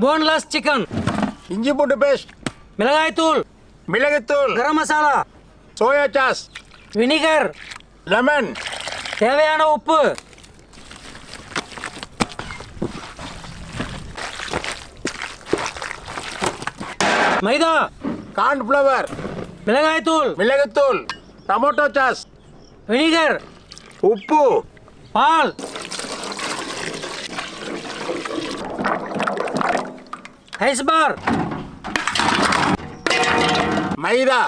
boneless chicken, இஞ்சி பூண்டு paste, மிளகாய்த்தூள், மிளகுத்தூள், garam masala, soya sauce, vinegar, lemon, தேவையான உப்பு, மைதா, கார்ன்ஃப்ளவர், மிளகாய்த்தூள், மிளகுத்தூள், டொமேட்டோ சாஸ், வினிகர், உப்பு, பால், ஐஸ் பார், மைதா,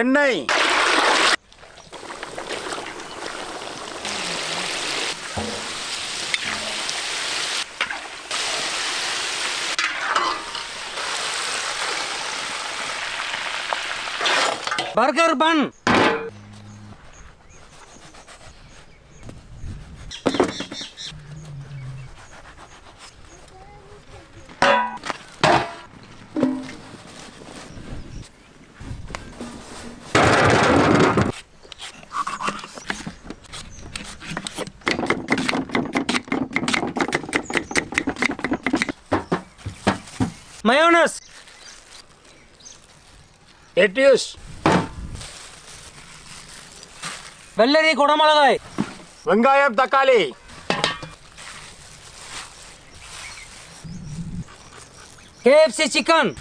எண்ணெய், பர்கர் பன், மயோனஸ், லெட்யூஸ், வெள்ளரி குடமிளகாய், வெங்காயம், தக்காளி, KFC சிக்கன்,